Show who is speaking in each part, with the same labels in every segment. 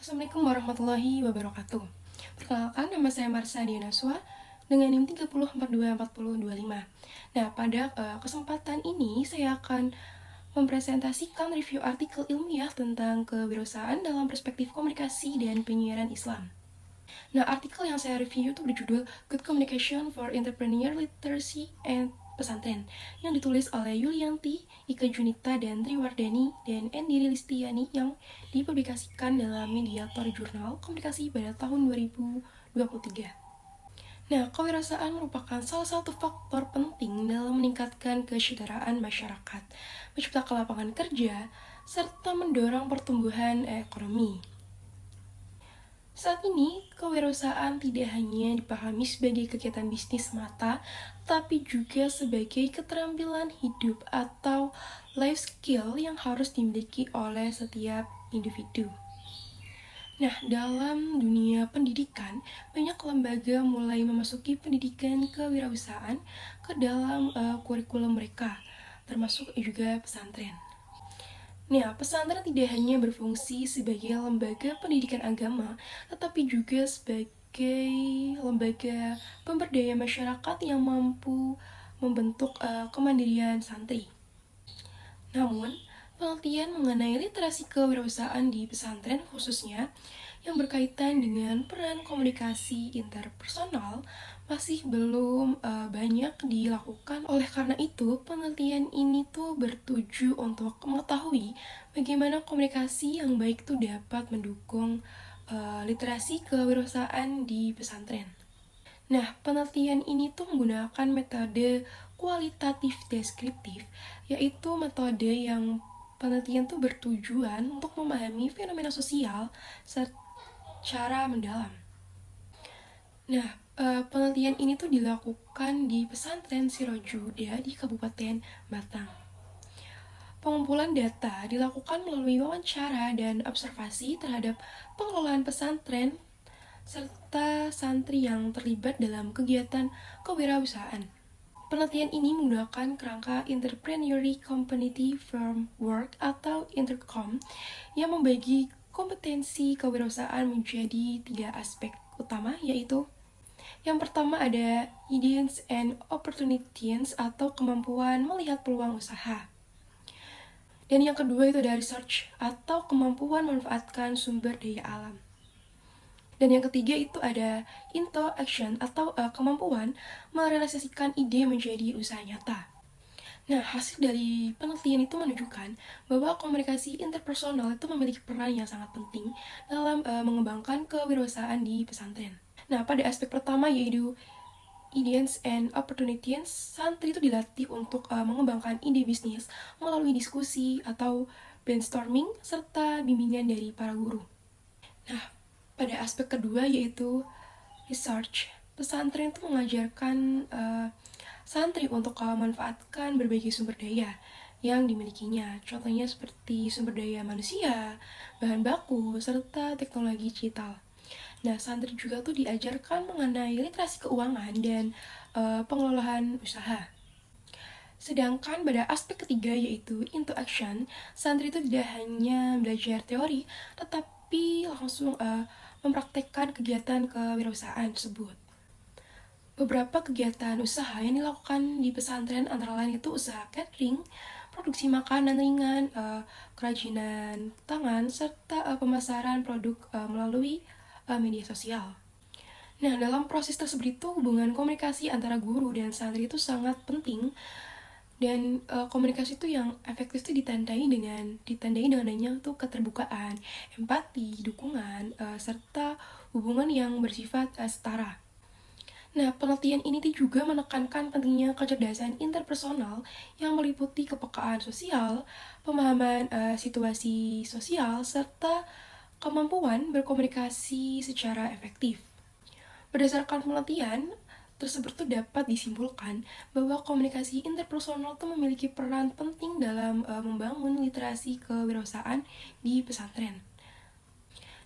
Speaker 1: Assalamualaikum warahmatullahi wabarakatuh. Perkenalkan, nama saya Marsa Dianaswa dengan NIM 30424025. Nah, pada kesempatan ini saya akan mempresentasikan review artikel ilmiah tentang kewirausahaan dalam perspektif komunikasi dan penyiaran Islam. Nah, artikel yang saya review itu berjudul Good Communication for Entrepreneur Literacy and Pesantren yang ditulis oleh Yulianti, Ika Junita, dan Triwardani dan Endiri Listiani yang dipublikasikan dalam Mediator Jurnal Komunikasi pada tahun 2023. Nah, kewirausahaan merupakan salah satu faktor penting dalam meningkatkan kesejahteraan masyarakat, menciptakan lapangan kerja, serta mendorong pertumbuhan ekonomi. Saat ini, kewirausahaan tidak hanya dipahami sebagai kegiatan bisnis semata, tapi juga sebagai keterampilan hidup atau life skill yang harus dimiliki oleh setiap individu. Nah, dalam dunia pendidikan, banyak lembaga mulai memasuki pendidikan kewirausahaan ke dalam kurikulum mereka, termasuk juga pesantren. Nah, pesantren tidak hanya berfungsi sebagai lembaga pendidikan agama, tetapi juga sebagai lembaga pemberdaya masyarakat yang mampu membentuk kemandirian santri. Namun, penelitian mengenai literasi kewirausahaan di pesantren khususnya yang berkaitan dengan peran komunikasi interpersonal masih belum banyak dilakukan. Oleh karena itu, penelitian ini tuh bertuju untuk mengetahui bagaimana komunikasi yang baik itu dapat mendukung literasi kewirausahaan di pesantren. Nah, penelitian ini tuh menggunakan metode kualitatif deskriptif, yaitu metode yang penelitian tuh bertujuan untuk memahami fenomena sosial secara mendalam. Nah, penelitian ini tuh dilakukan di pesantren Sirojuda di Kabupaten Batang. Pengumpulan data dilakukan melalui wawancara dan observasi terhadap pengelolaan pesantren serta santri yang terlibat dalam kegiatan kewirausahaan. Penelitian ini menggunakan kerangka Entrepreneurial Community Framework atau Intercom yang membagi kompetensi kewirausahaan menjadi 3 aspek utama, yaitu yang pertama ada Ideas and Opportunities atau kemampuan melihat peluang usaha. Dan yang kedua itu ada Research atau kemampuan memanfaatkan sumber daya alam. Dan yang ketiga itu ada into action atau kemampuan merealisasikan ide menjadi usaha nyata. Nah, hasil dari penelitian itu menunjukkan bahwa komunikasi interpersonal itu memiliki peran yang sangat penting dalam mengembangkan kewirausahaan di pesantren. Nah, pada aspek pertama yaitu Ideas and Opportunities, santri itu dilatih untuk mengembangkan ide bisnis melalui diskusi atau brainstorming serta bimbingan dari para guru. Nah, pada aspek kedua yaitu research, pesantren itu mengajarkan santri untuk memanfaatkan berbagai sumber daya yang dimilikinya. Contohnya seperti sumber daya manusia, bahan baku, serta teknologi digital. Nah, santri juga tuh diajarkan mengenai literasi keuangan dan pengelolaan usaha. Sedangkan pada aspek ketiga yaitu into action, santri itu tidak hanya belajar teori, tetapi langsung mempraktekkan kegiatan kewirausahaan tersebut. Beberapa kegiatan usaha yang dilakukan di pesantren antara lain itu usaha catering, produksi makanan ringan, kerajinan tangan, serta pemasaran produk melalui media sosial. Nah, dalam proses tersebut itu hubungan komunikasi antara guru dan santri itu sangat penting, dan komunikasi itu yang efektif itu ditandai dengan adanya tuh keterbukaan, empati, dukungan, serta hubungan yang bersifat setara. Nah, penelitian ini juga menekankan pentingnya kecerdasan interpersonal yang meliputi kepekaan sosial, pemahaman situasi sosial, serta kemampuan berkomunikasi secara efektif. Berdasarkan penelitian tersebut tuh dapat disimpulkan bahwa komunikasi interpersonal tuh memiliki peran penting dalam membangun literasi kewirausahaan di pesantren.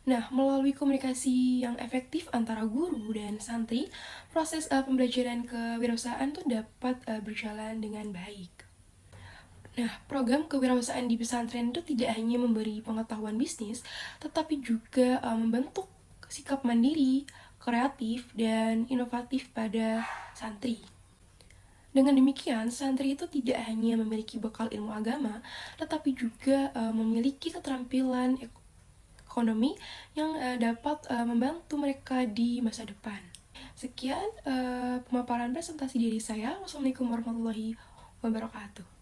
Speaker 1: Nah, melalui komunikasi yang efektif antara guru dan santri, proses pembelajaran kewirausahaan tuh dapat berjalan dengan baik. Nah, program kewirausahaan di pesantren itu tidak hanya memberi pengetahuan bisnis, tetapi juga membentuk sikap mandiri, kreatif, dan inovatif pada santri. Dengan demikian, santri itu tidak hanya memiliki bekal ilmu agama, tetapi juga memiliki keterampilan ekonomi yang dapat membantu mereka di masa depan. Sekian pemaparan presentasi dari saya. Wassalamualaikum warahmatullahi wabarakatuh.